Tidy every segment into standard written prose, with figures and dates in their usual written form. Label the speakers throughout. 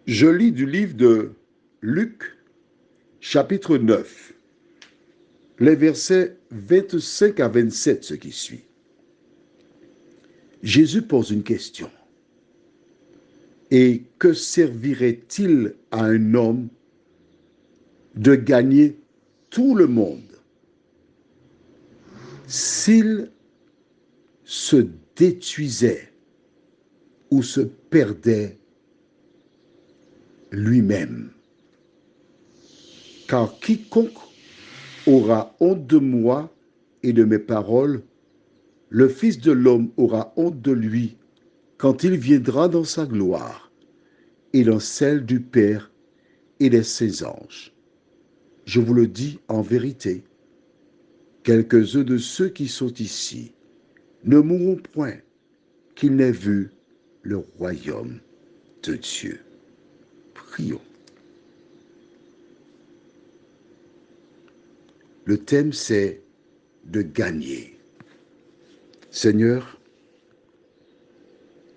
Speaker 1: Je lis du livre de Luc, chapitre 9, les versets 25 à 27, ce qui suit. Jésus pose une question. Et que servirait-il à un homme de gagner tout le monde s'il se détruisait ou se perdait lui-même? Car quiconque aura honte de moi et de mes paroles, le Fils de l'homme aura honte de lui quand il viendra dans sa gloire et dans celle du Père et des saints anges. Je vous le dis en vérité, quelques-uns de ceux qui sont ici ne mourront point qu'ils n'aient vu le royaume de Dieu. Prions. Le thème, c'est de gagner. Seigneur,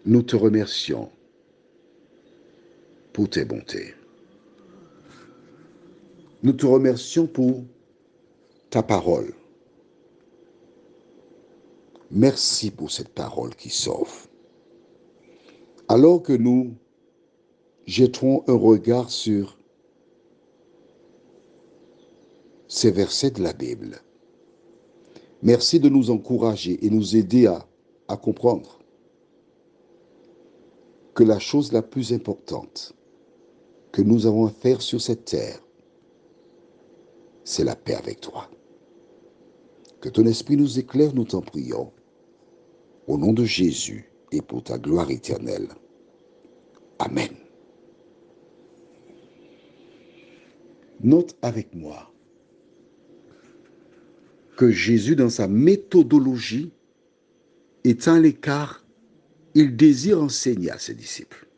Speaker 1: nous te remercions pour tes bontés. Nous te remercions pour ta parole. Merci pour cette parole qui sauve. Alors que nous jetterons un regard sur ces versets de la Bible, merci de nous encourager et nous aider à comprendre que la chose la plus importante que nous avons à faire sur cette terre, c'est la paix avec toi. Que ton esprit nous éclaire, nous t'en prions, au nom de Jésus et pour ta gloire éternelle. Amen. Note avec moi que Jésus, dans sa méthodologie, étant à l'écart, il désire enseigner à ses disciples.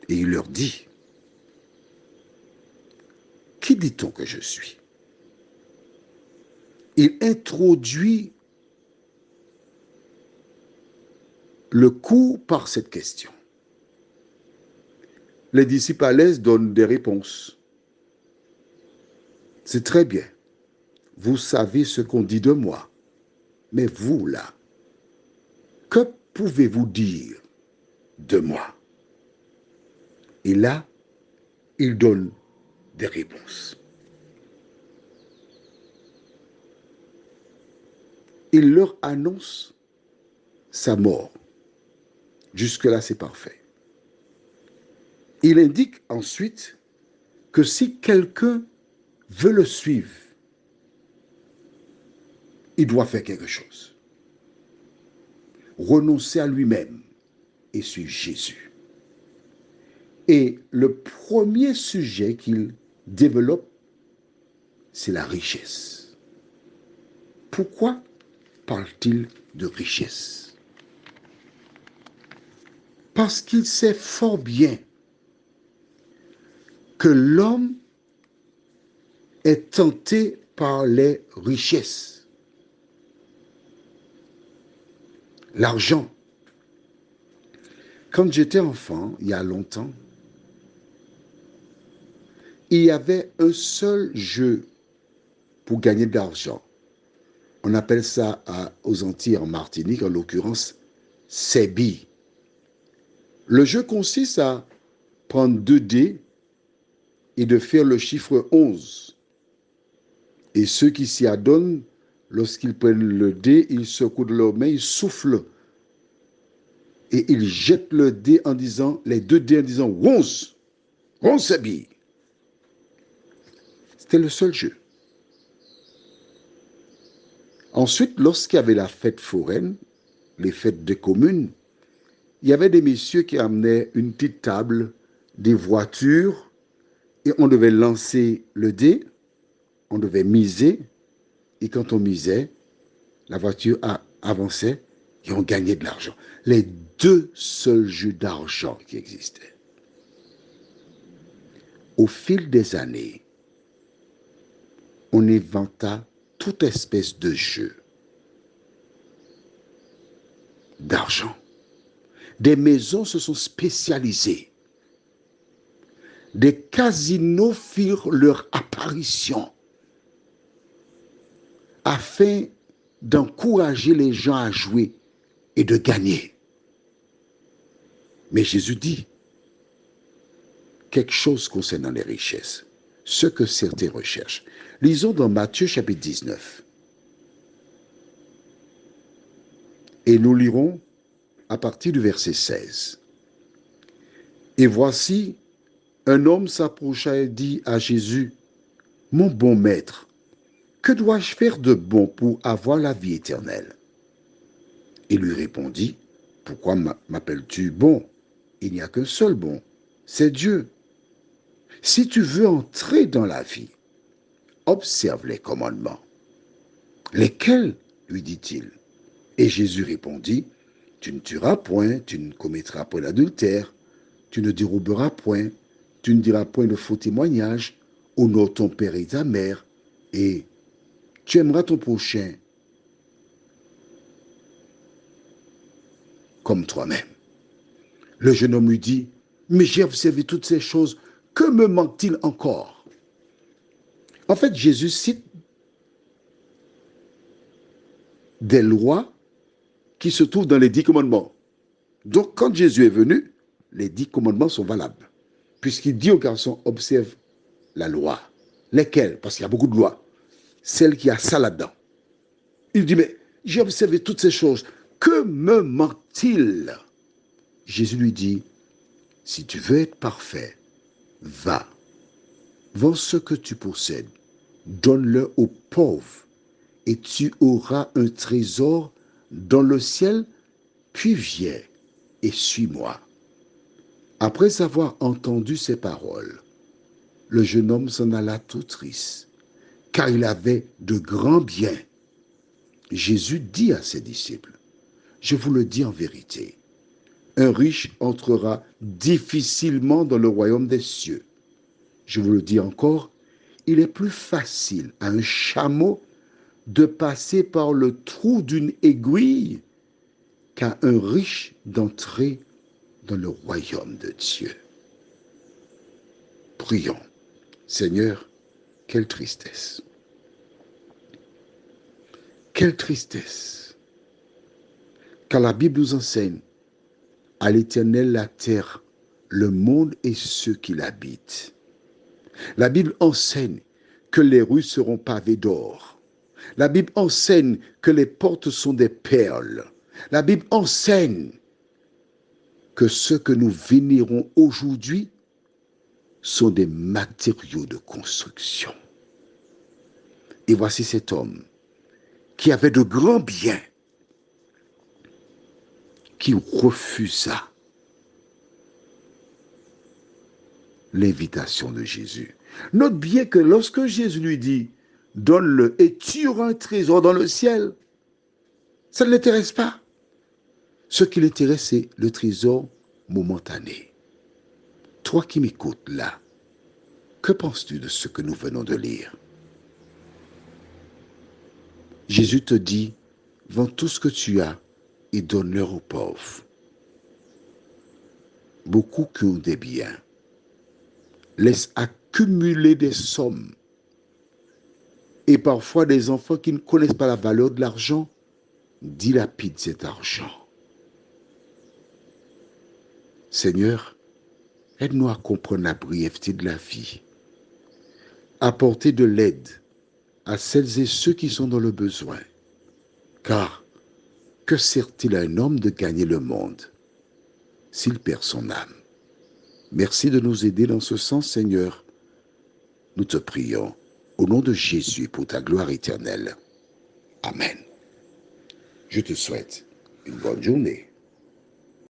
Speaker 1: Et il leur dit, qui dit-on que je suis? Il introduit le cours par cette question. Les disciples à l'aise donnent des réponses. C'est très bien. Vous savez ce qu'on dit de moi. Mais vous, là, que pouvez-vous dire de moi? Et là, il donne des réponses. Il leur annonce sa mort. Jusque-là, c'est parfait. Il indique ensuite que si quelqu'un veut le suivre, il doit faire quelque chose. Renoncer à lui-même et suivre Jésus. Et le premier sujet qu'il développe, c'est la richesse. Pourquoi parle-t-il de richesse? Parce qu'il sait fort bien que l'homme est tenté par les richesses. L'argent. Quand j'étais enfant, il y a longtemps, il y avait un seul jeu pour gagner de l'argent. On appelle ça aux Antilles, en Martinique, en l'occurrence, Sebi. Le jeu consiste à prendre 2 dés et de faire le chiffre 11. Et ceux qui s'y adonnent, lorsqu'ils prennent le dé, ils secouent de leurs mains, ils soufflent. Et ils jettent le dé en disant, les 2 dés en disant 11. 11 Sebi. C'était le seul jeu. Ensuite, lorsqu'il y avait la fête foraine, les fêtes des communes, il y avait des messieurs qui amenaient une petite table, des voitures, et on devait lancer le dé, on devait miser, et quand on misait, la voiture avançait et on gagnait de l'argent. Les 2 seuls jeux d'argent qui existaient. Au fil des années, on inventa toute espèce de jeux d'argent. Des maisons se sont spécialisées des casinos firent leur apparition afin d'encourager les gens à jouer et de gagner. Mais Jésus dit quelque chose concernant les richesses, ce que certains recherchent. Lisons dans Matthieu chapitre 19. Et nous lirons à partir du verset 16. Et voici, un homme s'approcha et dit à Jésus, « Mon bon maître, que dois-je faire de bon pour avoir la vie éternelle ?» Il lui répondit, « Pourquoi m'appelles-tu bon? Il n'y a qu'un seul bon, c'est Dieu. Si tu veux entrer dans la vie, observe les commandements. » « Lesquels? Lui dit-il. Et Jésus répondit, « Tu ne tueras point, tu ne commettras point d'adultère, tu ne déroberas point, tu ne diras point de faux témoignages, honore ton père et ta mère, et tu aimeras ton prochain comme toi-même. » Le jeune homme lui dit, « Mais j'ai observé toutes ces choses, que me manque-t-il encore ?» En fait, Jésus cite des lois qui se trouvent dans les 10 commandements. Donc, quand Jésus est venu, les 10 commandements sont valables. Puisqu'il dit aux garçons, observe la loi. Lesquelles? Parce qu'il y a beaucoup de lois. Celle qui a ça là-dedans. Il dit, mais j'ai observé toutes ces choses. Que me manque-t-il? Jésus lui dit, si tu veux être parfait, va, vends ce que tu possèdes, donne-le aux pauvres, et tu auras un trésor dans le ciel, puis viens et suis-moi. Après avoir entendu ces paroles, le jeune homme s'en alla tout triste, car il avait de grands biens. Jésus dit à ses disciples, « Je vous le dis en vérité, un riche entrera difficilement dans le royaume des cieux. Je vous le dis encore, il est plus facile à un chameau de passer par le trou d'une aiguille qu'à un riche d'entrer dans le royaume de Dieu. » Prions. Seigneur, quelle tristesse. Quelle tristesse. Car la Bible nous enseigne, à l'Éternel la terre, le monde et ceux qui l'habitent. La Bible enseigne que les rues seront pavées d'or. La Bible enseigne que les portes sont des perles. La Bible enseigne que ce que nous vénérons aujourd'hui sont des matériaux de construction. Et voici cet homme qui avait de grands biens, qui refusa l'invitation de Jésus. Note bien que lorsque Jésus lui dit, donne-le et tu auras un trésor dans le ciel, ça ne l'intéresse pas. Ce qui l'intéresse, c'est le trésor momentané. Toi qui m'écoutes là, que penses-tu de ce que nous venons de lire? Jésus te dit, vends tout ce que tu as et donne-le aux pauvres. Beaucoup qui ont des biens laissent accumuler des sommes. Et parfois, des enfants qui ne connaissent pas la valeur de l'argent dilapident cet argent. Seigneur, aide-nous à comprendre la brièveté de la vie. Apporter de l'aide à celles et ceux qui sont dans le besoin. Car que sert-il à un homme de gagner le monde s'il perd son âme? Merci de nous aider dans ce sens, Seigneur. Nous te prions au nom de Jésus pour ta gloire éternelle. Amen. Je te souhaite une bonne journée.